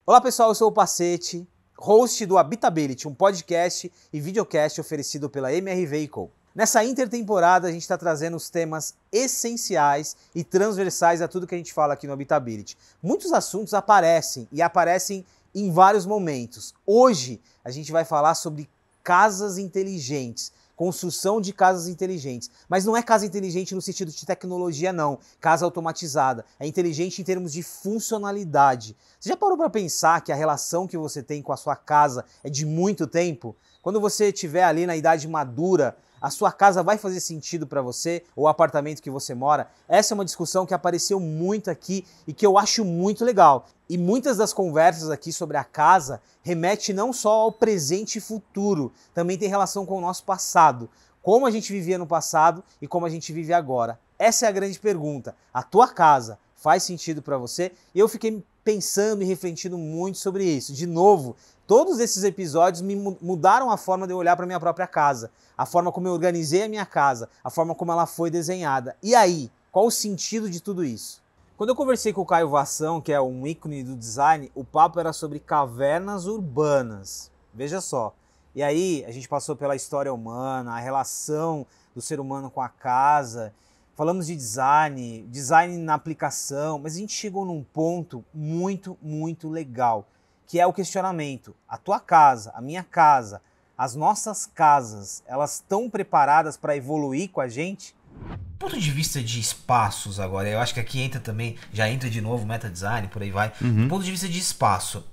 Olá pessoal, eu sou o Pacete, host do Habitability, um podcast e videocast oferecido pela MR Vehicle. Nessa intertemporada a gente está trazendo os temas essenciais e transversais a tudo que a gente fala aqui no Habitability. Muitos assuntos aparecem e aparecem em vários momentos. Hoje a gente vai falar sobre casas inteligentes, construção de casas inteligentes. Mas não é casa inteligente no sentido de tecnologia, não. Casa automatizada. É inteligente em termos de funcionalidade. Você já parou para pensar que a relação que você tem com a sua casa é de muito tempo? Quando você estiver ali na idade madura, a sua casa vai fazer sentido para você, ou o apartamento que você mora? Essa é uma discussão que apareceu muito aqui e que eu acho muito legal. E muitas das conversas aqui sobre a casa remete não só ao presente e futuro, também tem relação com o nosso passado. Como a gente vivia no passado e como a gente vive agora. Essa é a grande pergunta. A tua casa faz sentido para você? E eu fiquei pensando e refletindo muito sobre isso. De novo, todos esses episódios me mudaram a forma de eu olhar para minha própria casa, a forma como eu organizei a minha casa, a forma como ela foi desenhada. E aí, qual o sentido de tudo isso? Quando eu conversei com o Caio Vassão, que é um ícone do design, o papo era sobre cavernas urbanas. Veja só. E aí, a gente passou pela história humana, a relação do ser humano com a casa. Falamos de design na aplicação, mas a gente chegou num ponto muito legal, que é o questionamento. A tua casa, a minha casa, as nossas casas, elas estão preparadas para evoluir com a gente? Do ponto de vista de espaços agora, eu acho que aqui entra também, já entra de novo meta design, por aí vai. Do ponto de vista de espaço,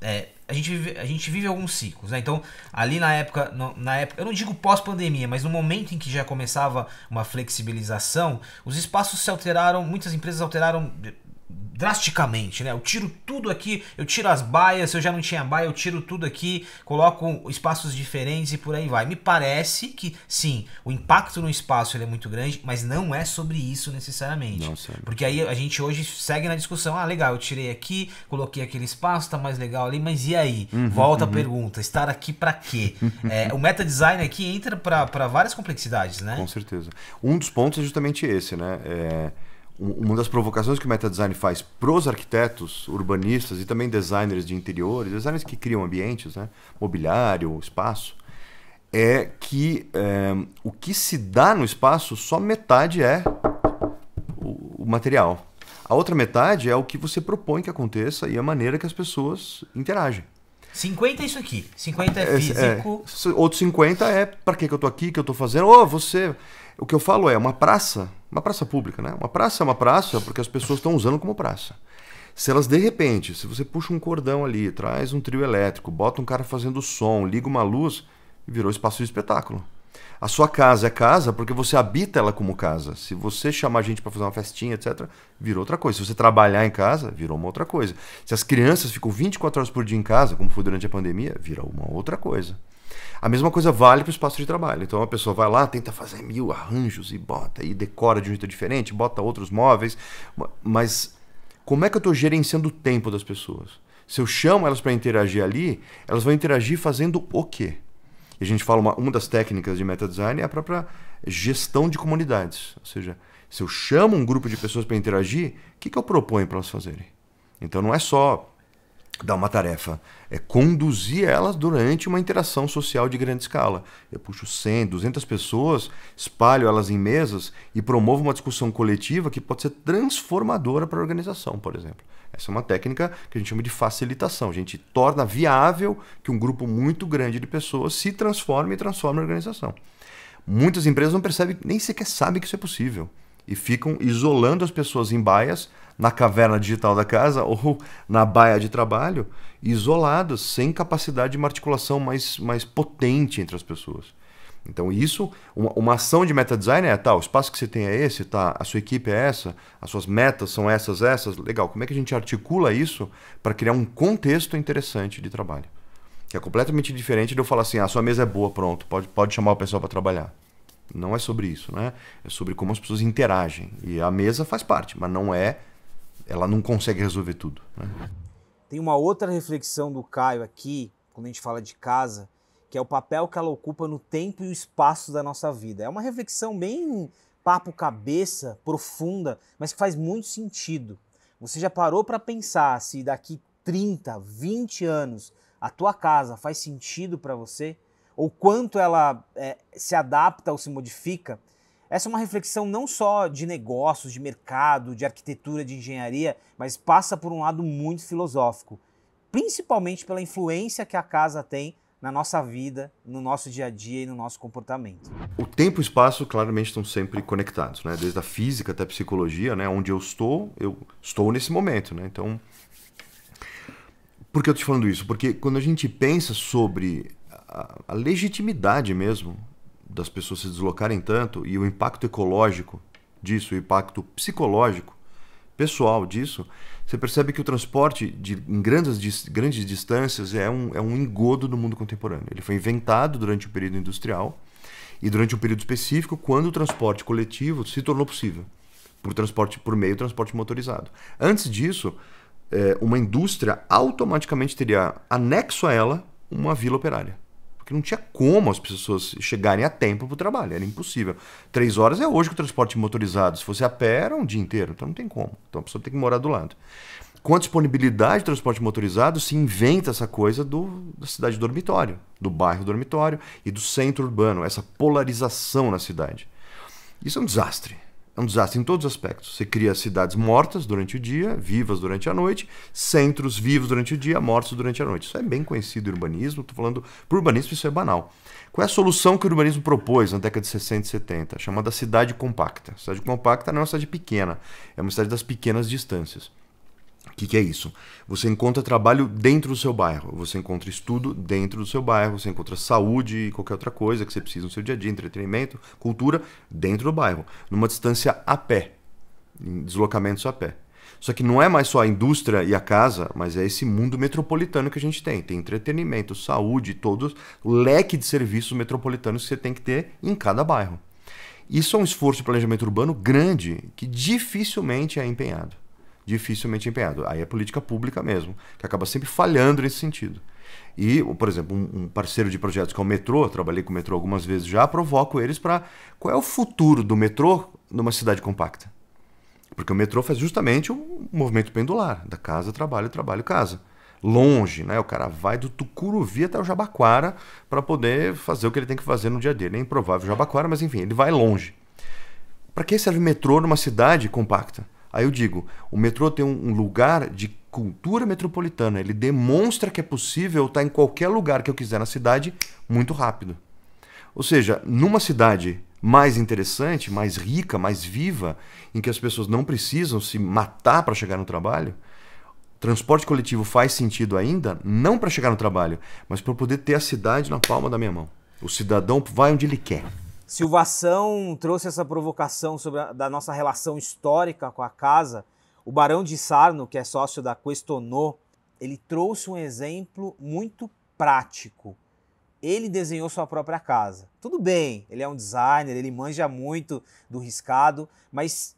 a gente vive alguns ciclos, né? Então, ali na época, eu não digo pós-pandemia, mas no momento em que já começava uma flexibilização, os espaços se alteraram, muitas empresas alteraram drasticamente, né? Eu tiro tudo aqui, eu tiro as baias, se eu já não tinha baia, eu tiro tudo aqui, coloco espaços diferentes e por aí vai. Me parece que, sim, o impacto no espaço ele é muito grande, mas não é sobre isso necessariamente. Não, sério. Porque aí a gente hoje segue na discussão, legal, eu tirei aqui, coloquei aquele espaço, tá mais legal ali, mas e aí? Volta a pergunta, estar aqui pra quê? O meta design aqui entra pra várias complexidades, né? Com certeza. Um dos pontos é justamente esse, né? Uma das provocações que o metadesign faz para os arquitetos, urbanistas e também designers de interiores, designers que criam ambientes, né? Mobiliário, espaço, é que o que se dá no espaço, só metade é o material. A outra metade é o que você propõe que aconteça e a maneira que as pessoas interagem. 50 é isso aqui, 50 é físico. Outro 50 é para que eu tô aqui, que eu tô fazendo. Você... O que eu falo é uma praça pública, né? Uma praça é uma praça porque as pessoas estão usando como praça. Se elas, de repente, se você puxa um cordão ali, traz um trio elétrico, bota um cara fazendo som, liga uma luz, virou espaço de espetáculo. A sua casa é casa porque você habita ela como casa. Se você chamar a gente para fazer uma festinha, etc., virou outra coisa. Se você trabalhar em casa, virou uma outra coisa. Se as crianças ficam 24 horas por dia em casa, como foi durante a pandemia, virou uma outra coisa. A mesma coisa vale para o espaço de trabalho. Então a pessoa vai lá, tenta fazer 1000 arranjos e bota, e decora de um jeito diferente, bota outros móveis. Mas como é que eu estou gerenciando o tempo das pessoas? Se eu chamo elas para interagir ali, elas vão interagir fazendo o quê? E a gente fala, uma das técnicas de metadesign é a própria gestão de comunidades. Ou seja, se eu chamo um grupo de pessoas para interagir, o que eu proponho para elas fazerem? Então não é só dar uma tarefa, é conduzir elas durante uma interação social de grande escala. Eu puxo 100, 200 pessoas, espalho elas em mesas e promovo uma discussão coletiva que pode ser transformadora para a organização, por exemplo. Essa é uma técnica que a gente chama de facilitação. A gente torna viável que um grupo muito grande de pessoas se transforme e transforme a organização. Muitas empresas não percebem, nem sequer sabem que isso é possível. E ficam isolando as pessoas em baias, na caverna digital da casa ou na baia de trabalho, isoladas, sem capacidade de uma articulação mais potente entre as pessoas. Então isso, uma ação de metadesign o espaço que você tem é esse, a sua equipe é essa, as suas metas são essas, legal, como é que a gente articula isso para criar um contexto interessante de trabalho? Que é completamente diferente de eu falar assim, a sua mesa é boa, pronto, pode chamar o pessoal para trabalhar. Não é sobre isso, né? É sobre como as pessoas interagem. E a mesa faz parte, mas ela não consegue resolver tudo, né? Tem uma outra reflexão do Caio aqui, quando a gente fala de casa, que é o papel que ela ocupa no tempo e o espaço da nossa vida. É uma reflexão bem papo cabeça, profunda, mas que faz muito sentido. Você já parou para pensar se daqui 30, 20 anos, a tua casa faz sentido para você? Ou quanto ela se adapta ou se modifica? Essa é uma reflexão não só de negócios, de mercado, de arquitetura, de engenharia, mas passa por um lado muito filosófico, principalmente pela influência que a casa tem na nossa vida, no nosso dia a dia e no nosso comportamento. O tempo e o espaço claramente estão sempre conectados, né? Desde a física até a psicologia, né? Onde eu estou nesse momento, né? Então, por que eu estou te falando isso? Porque quando a gente pensa sobre a legitimidade mesmo das pessoas se deslocarem tanto e o impacto ecológico disso, o impacto psicológico, pessoal disso, você percebe que o transporte em grandes distâncias é um engodo do mundo contemporâneo. Ele foi inventado durante o período industrial e durante um período específico quando o transporte coletivo se tornou possível, por meio do transporte motorizado. Antes disso, uma indústria automaticamente teria anexo a ela uma vila operária. Porque não tinha como as pessoas chegarem a tempo para o trabalho, era impossível. 3 horas é hoje que o transporte motorizado, se fosse a pé, era um dia inteiro, então não tem como. Então a pessoa tem que morar do lado. Com a disponibilidade de transporte motorizado, se inventa essa coisa da cidade dormitório, do bairro dormitório e do centro urbano, essa polarização na cidade. Isso é um desastre. É um desastre em todos os aspectos. Você cria cidades mortas durante o dia, vivas durante a noite, centros vivos durante o dia, mortos durante a noite. Isso é bem conhecido em urbanismo, estou falando por urbanismo, isso é banal. Qual é a solução que o urbanismo propôs na década de 60 e 70? Chamada cidade compacta. Cidade compacta não é uma cidade pequena, é uma cidade das pequenas distâncias. O que é isso? Você encontra trabalho dentro do seu bairro, você encontra estudo dentro do seu bairro, você encontra saúde e qualquer outra coisa que você precisa no seu dia a dia, entretenimento, cultura, dentro do bairro, numa distância a pé, em deslocamentos a pé. Só que não é mais só a indústria e a casa, mas é esse mundo metropolitano que a gente tem. Tem entretenimento, saúde, todo o leque de serviços metropolitanos que você tem que ter em cada bairro. Isso é um esforço de planejamento urbano grande que dificilmente é empenhado. Dificilmente empenhado. Aí é política pública mesmo, que acaba sempre falhando nesse sentido. E, por exemplo, um parceiro de projetos que é o metrô, trabalhei com o metrô algumas vezes já, provoco eles para qual é o futuro do metrô numa cidade compacta. Porque o metrô faz justamente um movimento pendular, da casa, trabalho, trabalho, casa. Longe, né? O cara vai do Tucuruvi até o Jabaquara para poder fazer o que ele tem que fazer no dia dele. É improvável Jabaquara, mas enfim, ele vai longe. Para que serve metrô numa cidade compacta? Aí eu digo, o metrô tem um lugar de cultura metropolitana. Ele demonstra que é possível estar em qualquer lugar que eu quiser na cidade muito rápido. Ou seja, numa cidade mais interessante, mais rica, mais viva, em que as pessoas não precisam se matar para chegar no trabalho, transporte coletivo faz sentido ainda, não para chegar no trabalho, mas para poder ter a cidade na palma da minha mão. O cidadão vai onde ele quer. Silvação trouxe essa provocação da nossa relação histórica com a casa. O Barão de Sarno, que é sócio da Questonô, ele trouxe um exemplo muito prático. Ele desenhou sua própria casa. Tudo bem, ele é um designer, ele manja muito do riscado, mas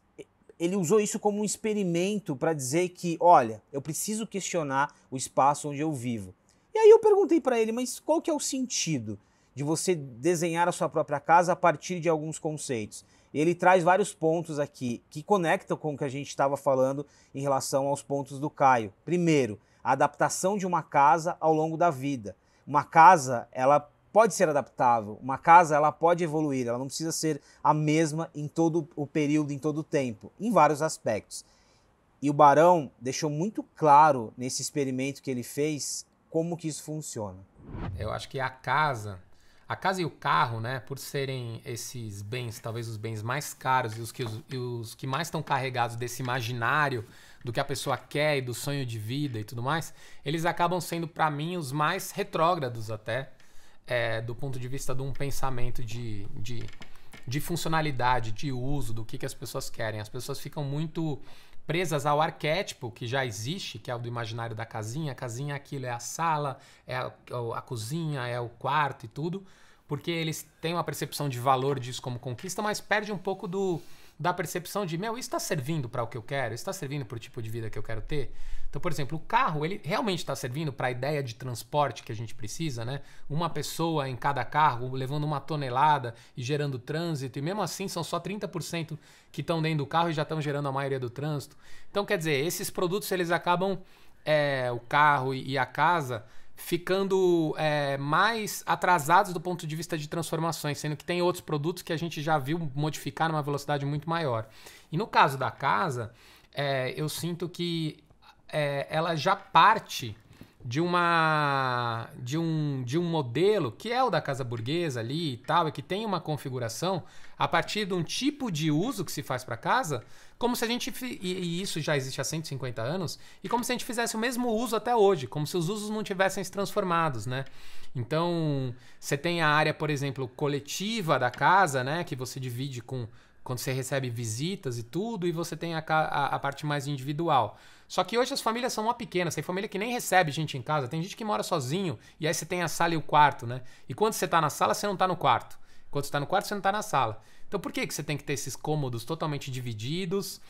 ele usou isso como um experimento para dizer que, olha, eu preciso questionar o espaço onde eu vivo. E aí eu perguntei para ele, mas qual que é o sentido de você desenhar a sua própria casa a partir de alguns conceitos? E ele traz vários pontos aqui que conectam com o que a gente estava falando em relação aos pontos do Caio. Primeiro, a adaptação de uma casa ao longo da vida. Uma casa, ela pode ser adaptável, uma casa ela pode evoluir, ela não precisa ser a mesma em todo o período, em todo o tempo, em vários aspectos. E o Barão deixou muito claro nesse experimento que ele fez como que isso funciona. Eu acho que a casa e o carro, né, por serem esses bens, talvez os bens mais caros e os que mais estão carregados desse imaginário do que a pessoa quer e do sonho de vida e tudo mais, eles acabam sendo, para mim, os mais retrógrados até, do ponto de vista de um pensamento de funcionalidade, de uso, do que as pessoas querem. As pessoas ficam muito presas ao arquétipo que já existe, que é o do imaginário da casinha. A casinha, aquilo é a sala, é a cozinha, é o quarto e tudo, porque eles têm uma percepção de valor disso como conquista, mas perde um pouco da percepção de, isso está servindo para o que eu quero? Isso está servindo para o tipo de vida que eu quero ter? Então, por exemplo, o carro, ele realmente está servindo para a ideia de transporte que a gente precisa, né? Uma pessoa em cada carro, levando uma tonelada e gerando trânsito, e mesmo assim são só 30% que estão dentro do carro e já estão gerando a maioria do trânsito. Então, quer dizer, esses produtos eles acabam o carro e a casa ficando mais atrasados do ponto de vista de transformações, sendo que tem outros produtos que a gente já viu modificar numa velocidade muito maior. E no caso da casa, eu sinto que ela já parte de um modelo que é o da casa burguesa ali e tal, e que tem uma configuração a partir de um tipo de uso que se faz para casa, como se a gente, e isso já existe há 150 anos, e como se a gente fizesse o mesmo uso até hoje, como se os usos não tivessem se transformados, né? Então, você tem a área, por exemplo, coletiva da casa, né, que você divide quando você recebe visitas e tudo, e você tem a parte mais individual. Só que hoje as famílias são uma pequenas, tem família que nem recebe gente em casa, tem gente que mora sozinho, e aí você tem a sala e o quarto, né? E quando você tá na sala, você não tá no quarto. Quando você tá no quarto, você não tá na sala. Então por que você tem que ter esses cômodos totalmente divididos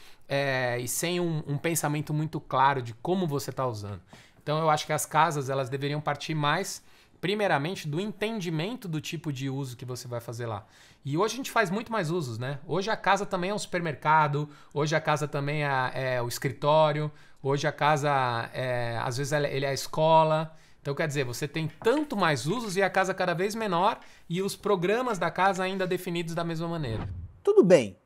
e sem um pensamento muito claro de como você tá usando? Então eu acho que as casas, elas deveriam partir mais, primeiramente, do entendimento do tipo de uso que você vai fazer lá. E hoje a gente faz muito mais usos, né? Hoje a casa também é um supermercado, hoje a casa também é o escritório, hoje a casa, às vezes, ele é a escola. Então, quer dizer, você tem tanto mais usos e a casa cada vez menor e os programas da casa ainda definidos da mesma maneira. Tudo bem,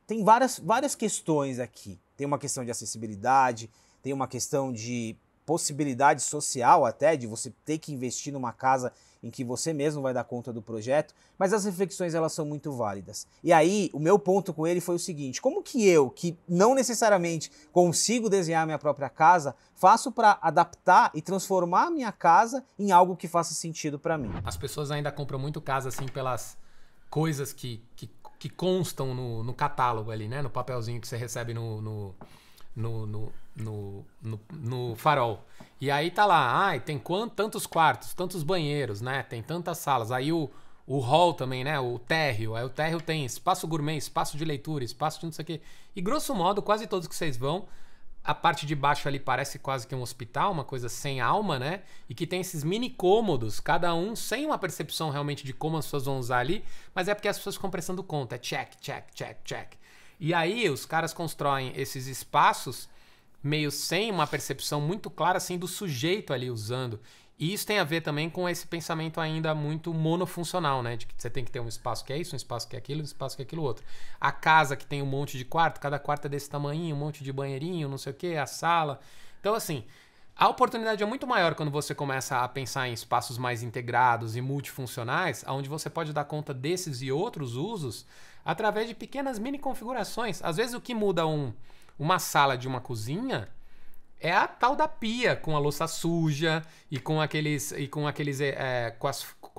tem várias questões aqui. Tem uma questão de acessibilidade, tem uma questão de possibilidade social até, de você ter que investir numa casa em que você mesmo vai dar conta do projeto, mas as reflexões elas são muito válidas. E aí, o meu ponto com ele foi o seguinte: como que eu, que não necessariamente consigo desenhar minha própria casa, faço para adaptar e transformar a minha casa em algo que faça sentido para mim? As pessoas ainda compram muito casa assim pelas coisas que constam no catálogo ali, né? No papelzinho que você recebe no farol. E aí tá lá, tem tantos quartos, tantos banheiros, né? Tem tantas salas. Aí o hall também, né? O térreo. Aí o térreo tem espaço gourmet, espaço de leitura, espaço de não sei o quê. E grosso modo, quase todos que vocês vão, a parte de baixo ali parece quase que um hospital, uma coisa sem alma, né? E que tem esses mini cômodos, cada um sem uma percepção realmente de como as pessoas vão usar ali, mas é porque as pessoas ficam prestando conta. É check, check, check, check. E aí os caras constroem esses espaços meio sem uma percepção muito clara assim do sujeito ali usando. E isso tem a ver também com esse pensamento ainda muito monofuncional, né? De que você tem que ter um espaço que é isso, um espaço que é aquilo, um espaço que é aquilo outro. A casa que tem um monte de quarto, cada quarto é desse tamanhinho, um monte de banheirinho, não sei o quê, a sala. Então, assim, a oportunidade é muito maior quando você começa a pensar em espaços mais integrados e multifuncionais, onde você pode dar conta desses e outros usos através de pequenas mini configurações. Às vezes o que muda uma sala de uma cozinha é a tal da pia, com a louça suja e com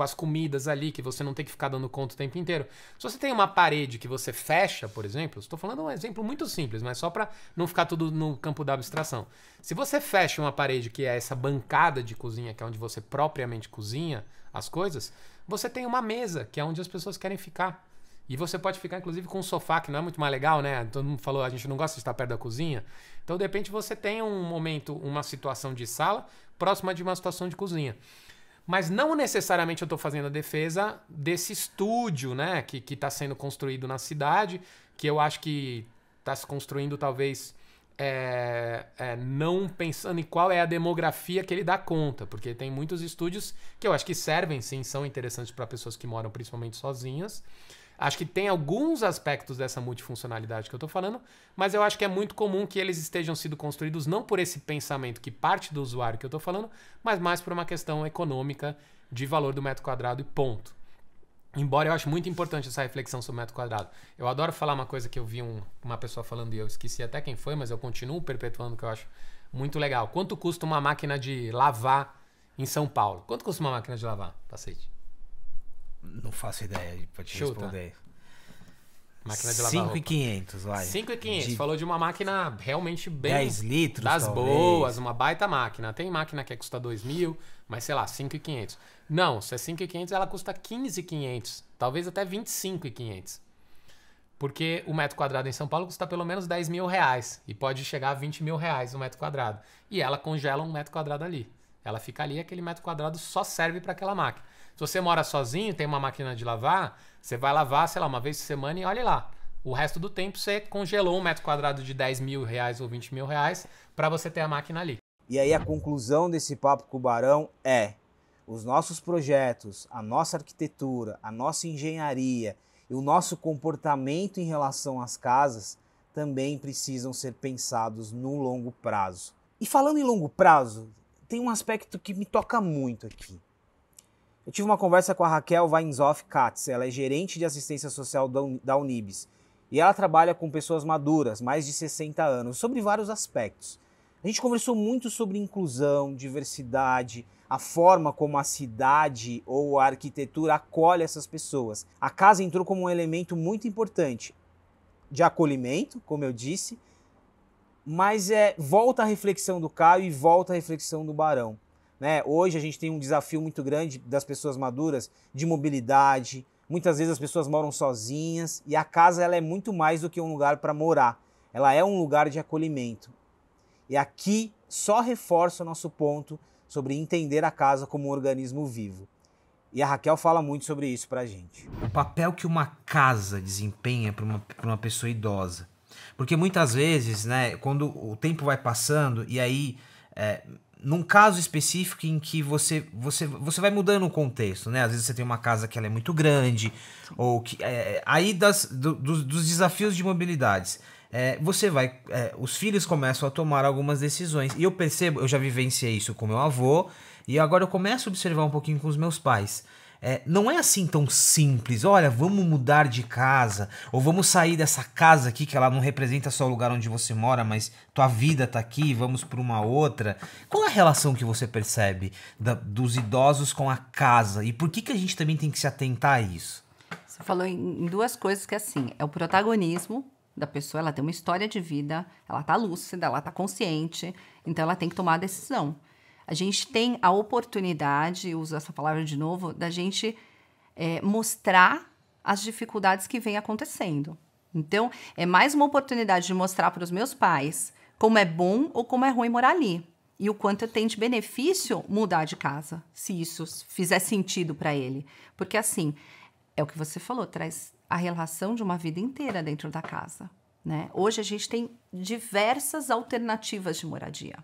as comidas ali que você não tem que ficar dando conta o tempo inteiro. Se você tem uma parede que você fecha, por exemplo, estou falando um exemplo muito simples, mas só para não ficar tudo no campo da abstração. Se você fecha uma parede que é essa bancada de cozinha, que é onde você propriamente cozinha as coisas, você tem uma mesa, que é onde as pessoas querem ficar. E você pode ficar, inclusive, com um sofá, que não é muito mais legal, né? Todo mundo falou, a gente não gosta de estar perto da cozinha. Então, de repente, você tem um momento, uma situação de sala próxima de uma situação de cozinha. Mas não necessariamente eu estou fazendo a defesa desse estúdio, né? Que está sendo construído na cidade, que eu acho que está se construindo, talvez, não pensando em qual é a demografia que ele dá conta. Porque tem muitos estúdios que eu acho que servem, sim, são interessantes para pessoas que moram principalmente sozinhas. Acho que tem alguns aspectos dessa multifuncionalidade que eu estou falando, mas eu acho que é muito comum que eles estejam sendo construídos não por esse pensamento que parte do usuário que eu estou falando, mas mais por uma questão econômica de valor do metro quadrado e ponto. Embora eu acho muito importante essa reflexão sobre o metro quadrado. Eu adoro falar uma coisa que eu vi uma pessoa falando e eu esqueci até quem foi, mas eu continuo perpetuando, que eu acho muito legal. Quanto custa uma máquina de lavar em São Paulo? Quanto custa uma máquina de lavar, Pacete? Não faço ideia pra te responder. Máquina de lavar 5.500, vai. 5.500. Falou de uma máquina realmente bem... 10 litros, das talvez. boas, uma baita máquina. Tem máquina que custa 2.000, mas sei lá, 5.500. Não, se é 5.500, ela custa 15.500. Talvez até 25.500. Porque o metro quadrado em São Paulo custa pelo menos 10 mil reais. E pode chegar a 20 mil reais o metro quadrado. E ela congela um metro quadrado ali. Ela fica ali, aquele metro quadrado só serve para aquela máquina. Se você mora sozinho, tem uma máquina de lavar, você vai lavar, sei lá, uma vez por semana e olha lá. O resto do tempo você congelou um metro quadrado de 10 mil reais ou 20 mil reais para você ter a máquina ali. E aí a conclusão desse papo com o Barão é: os nossos projetos, a nossa arquitetura, a nossa engenharia e o nosso comportamento em relação às casas também precisam ser pensados no longo prazo. E falando em longo prazo, tem um aspecto que me toca muito aqui. Eu tive uma conversa com a Raquel Weinzoff-Katz, ela é gerente de assistência social da Unibis, e ela trabalha com pessoas maduras, mais de 60 anos, sobre vários aspectos. A gente conversou muito sobre inclusão, diversidade, a forma como a cidade ou a arquitetura acolhe essas pessoas. A casa entrou como um elemento muito importante de acolhimento, como eu disse, mas volta a reflexão do Caio e volta a reflexão do Barão. Né? Hoje a gente tem um desafio muito grande das pessoas maduras de mobilidade. Muitas vezes as pessoas moram sozinhas e a casa ela é muito mais do que um lugar para morar. Ela é um lugar de acolhimento. E aqui só reforça o nosso ponto sobre entender a casa como um organismo vivo. E a Raquel fala muito sobre isso pra gente. O papel que uma casa desempenha para uma pessoa idosa. Porque muitas vezes, né, quando o tempo vai passando e aí... num caso específico em que você vai mudando o contexto, né? Às vezes você tem uma casa que ela é muito grande, ou que aí dos desafios de mobilidades, os filhos começam a tomar algumas decisões. E eu percebo, eu já vivenciei isso com meu avô, e agora eu começo a observar um pouquinho com os meus pais. Não é assim tão simples, olha, vamos mudar de casa, ou vamos sair dessa casa aqui, que ela não representa só o lugar onde você mora, mas tua vida tá aqui, vamos para uma outra. Qual é a relação que você percebe dos idosos com a casa? E por que a gente também tem que se atentar a isso? Você falou em duas coisas que assim, é o protagonismo da pessoa, ela tem uma história de vida, ela tá lúcida, ela tá consciente, então ela tem que tomar a decisão. A gente tem a oportunidade, uso essa palavra de novo, da gente mostrar as dificuldades que vêm acontecendo. Então, é mais uma oportunidade de mostrar para os meus pais como é bom ou como é ruim morar ali. E o quanto eu tenho de benefício mudar de casa, se isso fizer sentido para ele. Porque, assim, é o que você falou, traz a relação de uma vida inteira dentro da casa, né? Hoje a gente tem diversas alternativas de moradia.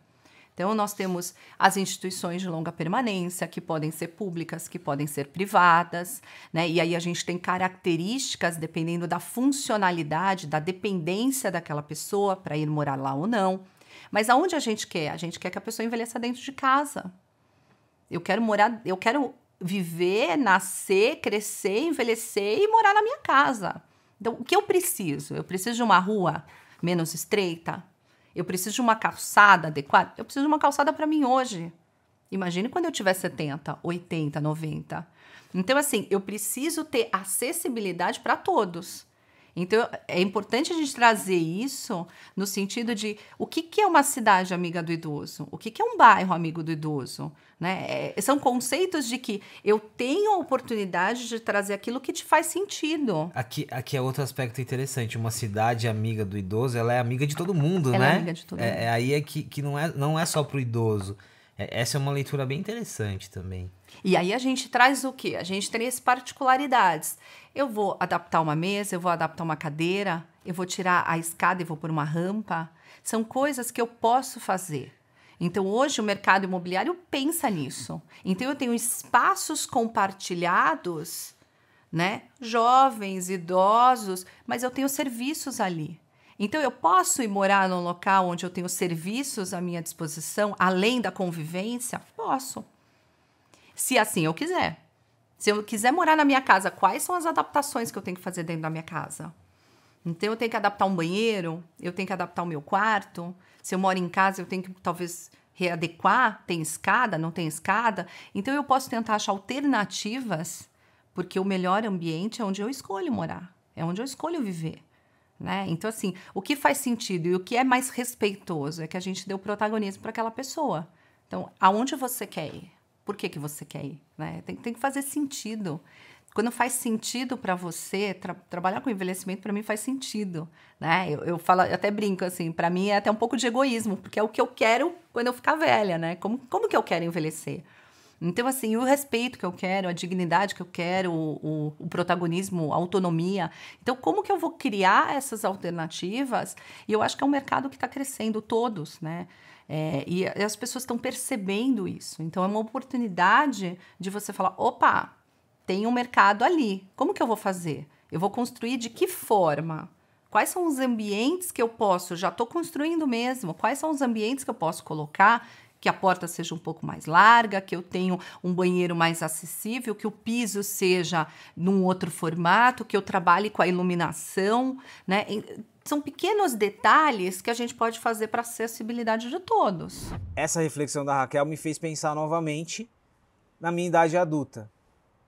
Então, nós temos as instituições de longa permanência, que podem ser públicas, que podem ser privadas, né? E aí a gente tem características, dependendo da funcionalidade, da dependência daquela pessoa para ir morar lá ou não. Mas aonde a gente quer? A gente quer que a pessoa envelheça dentro de casa. Eu quero viver, nascer, crescer, envelhecer e morar na minha casa. Então, o que eu preciso? Eu preciso de uma rua menos estreita? Eu preciso de uma calçada adequada? Eu preciso de uma calçada para mim hoje. Imagine quando eu tiver 70, 80, 90. Então, assim, eu preciso ter acessibilidade para todos. Então, é importante a gente trazer isso no sentido de o que é uma cidade amiga do idoso? O que é um bairro amigo do idoso? Né? São conceitos de que eu tenho a oportunidade de trazer aquilo que te faz sentido. Aqui é outro aspecto interessante. Uma cidade amiga do idoso, ela é amiga de todo mundo, né? Ela é amiga de todo mundo. Aí que não é só pro idoso. Essa é uma leitura bem interessante também. E aí a gente traz o quê? A gente tem as particularidades. Eu vou adaptar uma mesa, eu vou adaptar uma cadeira, eu vou tirar a escada e vou pôr uma rampa. São coisas que eu posso fazer. Então, hoje, o mercado imobiliário pensa nisso. Então, eu tenho espaços compartilhados, né? Jovens, idosos, mas eu tenho serviços ali. Então, eu posso ir morar num local onde eu tenho serviços à minha disposição, além da convivência? Posso. Se assim eu quiser. Se eu quiser morar na minha casa, quais são as adaptações que eu tenho que fazer dentro da minha casa? Então, eu tenho que adaptar um banheiro, eu tenho que adaptar o meu quarto. Se eu moro em casa, eu tenho que talvez readequar. Tem escada, não tem escada? Então, eu posso tentar achar alternativas, porque o melhor ambiente é onde eu escolho morar. É onde eu escolho viver. Né? Então, assim, o que faz sentido e o que é mais respeitoso é que a gente dê o protagonismo para aquela pessoa. Então, aonde você quer ir? Por que você quer ir? Né? Tem que fazer sentido. Quando faz sentido para você, trabalhar com envelhecimento, para mim, faz sentido. Né? Eu falo, eu até brinco, assim, para mim é até um pouco de egoísmo, porque é o que eu quero quando eu ficar velha, né? Como que eu quero envelhecer? Então, assim, o respeito que eu quero, a dignidade que eu quero, o protagonismo, a autonomia. Então, como que eu vou criar essas alternativas? E eu acho que é um mercado que está crescendo, todos, né? E as pessoas estão percebendo isso. Então, é uma oportunidade de você falar, opa, tem um mercado ali. Como que eu vou fazer? Eu vou construir de que forma? Quais são os ambientes que eu posso? Já estou construindo mesmo. Quais são os ambientes que eu posso colocar? Que a porta seja um pouco mais larga, que eu tenha um banheiro mais acessível, que o piso seja num outro formato, que eu trabalhe com a iluminação, né? São pequenos detalhes que a gente pode fazer para a acessibilidade de todos. Essa reflexão da Raquel me fez pensar novamente na minha idade adulta.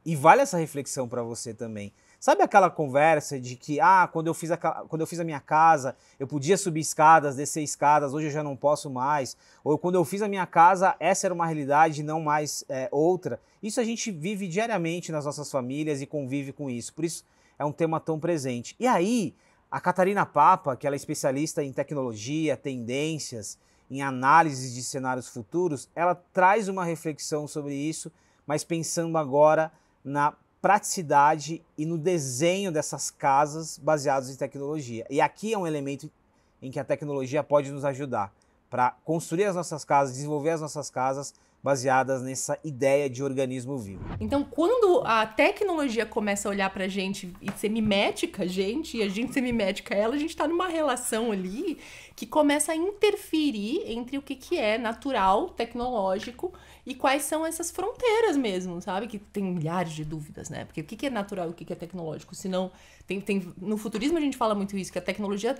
E vale essa reflexão para você também. Sabe aquela conversa de que, quando eu fiz a minha casa, eu podia subir escadas, descer escadas, hoje eu já não posso mais. Ou quando eu fiz a minha casa, essa era uma realidade, não mais outra. Isso a gente vive diariamente nas nossas famílias e convive com isso. Por isso é um tema tão presente. E aí, a Catarina Papa, que ela é especialista em tecnologia, tendências, em análises de cenários futuros, ela traz uma reflexão sobre isso, mas pensando agora na praticidade e no desenho dessas casas baseadas em tecnologia. E aqui é um elemento em que a tecnologia pode nos ajudar para construir as nossas casas, desenvolver as nossas casas baseadas nessa ideia de organismo vivo. Então, quando a tecnologia começa a olhar pra gente e ser mimética a gente, e a gente ser mimética a ela, a gente tá numa relação ali que começa a interferir entre o que é natural, tecnológico, e quais são essas fronteiras mesmo, sabe? Que tem milhares de dúvidas, né? Porque o que é natural e o que é tecnológico? Senão, no futurismo a gente fala muito isso, que a tecnologia,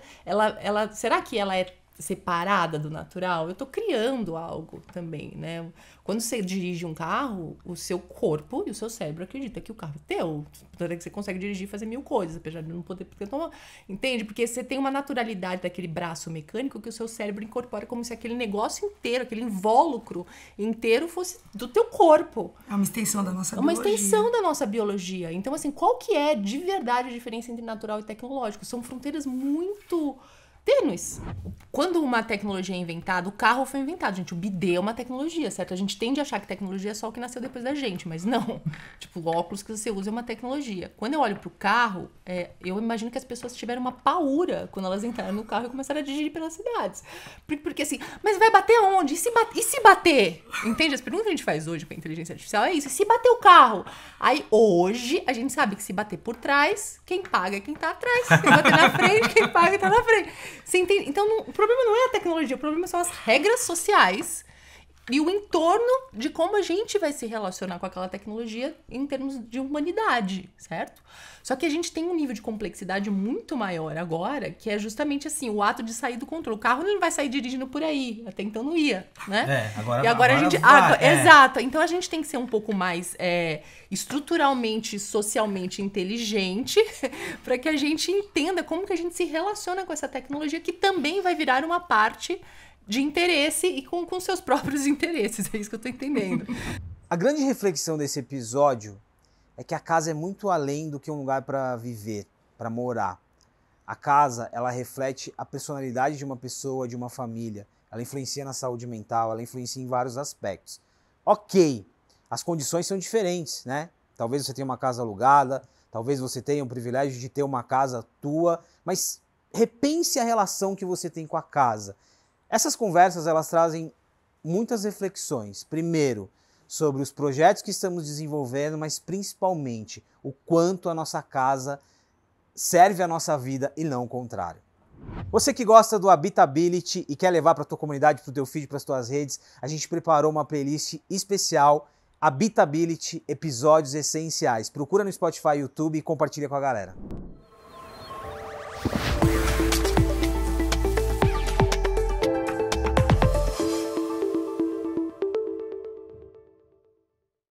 será que ela é separada do natural? Eu tô criando algo também, né? Quando você dirige um carro, o seu corpo e o seu cérebro acreditam que o carro é teu. Tanto é que você consegue dirigir e fazer 1000 coisas, apesar de não poder tomar. Entende? Porque você tem uma naturalidade daquele braço mecânico que o seu cérebro incorpora como se aquele negócio inteiro, aquele invólucro inteiro fosse do teu corpo. É uma extensão da nossa biologia. biologia. É uma extensão da nossa biologia. Então, assim, qual que é de verdade a diferença entre natural e tecnológico? São fronteiras muito tênues. Quando uma tecnologia é inventada, o carro foi inventado, gente, o bidê é uma tecnologia, certo? A gente tende a achar que tecnologia é só o que nasceu depois da gente, mas não. Tipo, o óculos que você usa é uma tecnologia. Quando eu olho pro carro, eu imagino que as pessoas tiveram uma paura quando elas entraram no carro e começaram a dirigir pelas cidades. Porque assim, mas vai bater onde? E se bater? Entende? As perguntas que a gente faz hoje com a inteligência artificial é isso. E se bater o carro? Aí, hoje, a gente sabe que se bater por trás, quem paga é quem tá atrás. Se bater na frente, quem paga tá na frente. Você entende? Então, o problema não é a tecnologia, o problema são as regras sociais e o entorno de como a gente vai se relacionar com aquela tecnologia em termos de humanidade, certo? Só que a gente tem um nível de complexidade muito maior agora, que é justamente assim, o ato de sair do controle. O carro não vai sair dirigindo por aí, até então não ia, né? Agora a gente... Exato. Então a gente tem que ser um pouco mais estruturalmente, socialmente inteligente para que a gente entenda como que a gente se relaciona com essa tecnologia, que também vai virar uma parte de interesse e com seus próprios interesses. É isso que eu tô entendendo. A grande reflexão desse episódio é que a casa é muito além do que um lugar para viver, para morar. A casa, ela reflete a personalidade de uma pessoa, de uma família. Ela influencia na saúde mental, ela influencia em vários aspectos. Ok, as condições são diferentes, né? Talvez você tenha uma casa alugada, talvez você tenha o privilégio de ter uma casa tua, mas repense a relação que você tem com a casa. Essas conversas, elas trazem muitas reflexões. Primeiro, sobre os projetos que estamos desenvolvendo, mas principalmente o quanto a nossa casa serve à nossa vida e não o contrário. Você que gosta do Habitability e quer levar para a tua comunidade, para o teu feed, para as tuas redes, a gente preparou uma playlist especial, Habitability Episódios Essenciais. Procura no Spotify, YouTube e compartilha com a galera.